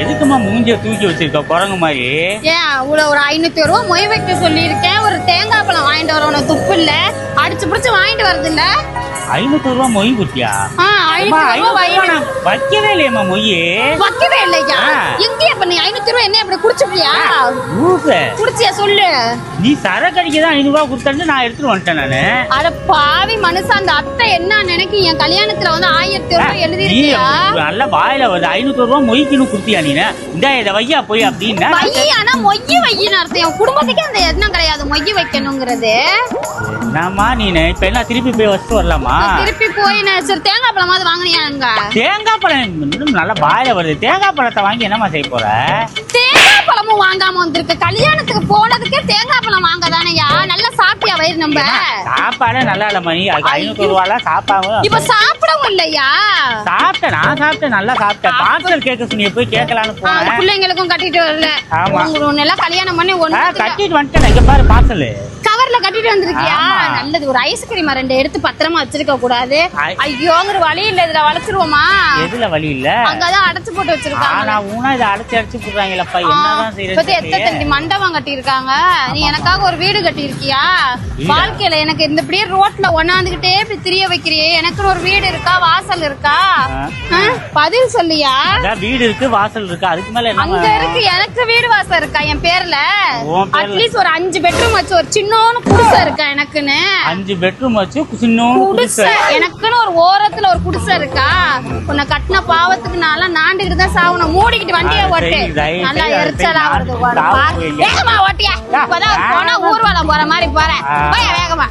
எதுக்குமா மூஞ்சிய தூக்கி வச்சிருக்க குரங்கு மாதிரி? ஏன் அவ்வளவு ஒரு 500 ரூபா மொய் வைக்க சொல்லியிருக்கேன். ஒரு தேங்காய் பழம் வாங்கிட்டு வர உனக்கு துப்பு இல்ல, அடிச்சு பிடிச்சு வாங்கிட்டு வருது இல்ல. 500 ரூபா மொய் குட்டியா? வைக்கவே இல்லையம்மா மொய். வைக்கவே இல்லையா? எங்கேயா பண்ணி 500 ரூபா என்ன அப்படி குடிச்சுப்பியா? குடிச்சியா சொல்லு. நீ சரக்கு அடிக்கதான் 500 ரூபா கொடுத்தா நான் எடுத்துட்டு வந்துட்டேன் நானு. அட பாவி மனுஷன், அந்த அத்தை என்ன நினைக்கி என் கல்யாணத்துல வந்து 1000 ரூபாய் எழுதி இருக்கியா? நல்ல வாயில வருது 500 ரூபா மொய்க்குன்னு குடுத்தியா நீ? இந்த இதை வையா போய் அப்படின்னு ஆனா மொய்ய வையின்னு அர்த்தம். என் குடும்பத்துக்கே அந்த எண்ணம் கிடையாது மொய்ய வைக்கணுங்கிறது. என்னம்மா நீ இப்ப என்ன திருப்பி போய் வச்சுட்டு வரலாமா? திருப்பி போய் சரி தேங்காய் பழமாவது வாங்கினியாங்க? தேங்காய் பழம் நல்லா வாயில வருது. தேங்காய் பழத்தை வாங்கி என்னமா செய்ய போற? தேங்காய் பழமும் வாங்காம வந்திருக்கு. கல்யாணத்துக்கு போனதுக்கே தேங்காய் பழம் வாங்க தானேயா? நல்லா சாப்பிட்டியா வயிறு? நம்ம சாப்பாடு நல்லா இல்ல மணி. 500 ரூபால சாப்பாடு இப்ப சாப்பிடவும் இல்லையா? சாப்பிட்டேன், நான் சாப்பிட்டேன், நல்லா சாப்பிட்டேன். பார்சல் கேட்க சொன்னீங்க, போய் கேட்கலான்னு போனேன். பிள்ளைங்களுக்கும் கட்டிட்டு வரல. உன்னெல்லாம் கல்யாணம் பண்ணி கட்டிட்டு வந்துட்டேன். இங்க பாரு பார்சல் கவர்ல கட்டிட்டு வந்திருக்கியா? நல்லது. ஒரு ஐஸ்கிரீம் 2 எடுத்து பத்திரமா வச்சிருக்க கூடாது. ஐயோங்கிற வழி இல்ல. இதுல வளர்த்துருவோமா? எதுல வழி இல்ல? அங்கதான் அடைச்சு போட்டு வச்சிருக்காங்க. இதை அடைச்சு போடுறாங்களப்பா. என்னதான் செய்யறது? எத்தனை மண்டபம் கட்டி இருக்காங்க. நீ எனக்காக ஒரு வீடு கட்டி இருக்கியா? வாழ்க்கையில எனக்கு இந்த இப்படியே ரோட்ல ஒண்ணாந்துகிட்டே இப்படி திரிய வைக்கிறியே. எனக்கு ஒரு வீடு இருக்கா, வாசல் இருக்கா? பதில் சொல்லியா? வீடு இருக்கு, வாசல் இருக்கு. அதுக்கு மேல அங்க இருக்கு. எனக்கு வீடு வாசல் இருக்கா என் பேர்ல? அட்லீஸ்ட் ஒரு 5 பெட்ரூம் வச்சு ஒரு சின்ன குடிசை இருக்கா எனக்குன்னு? 5 பெட்ரூம் வச்சு சின்ன குடிசை எனக்குன்னு ஒரு ஓரத்துல ஒரு குடிசை இருக்கா? உன்னை கட்டின பாவத்துக்கு நான் நாண்டுகிட்டு தான் சாவணும். மூடிக்கிட்டு வண்டியை ஓட்டு. நல்லா எரிச்சலா வருது. வேகமா ஓட்டியா? இப்பதான் போனா ஊர்வலம் போற மாதிரி போறேன். வேகமா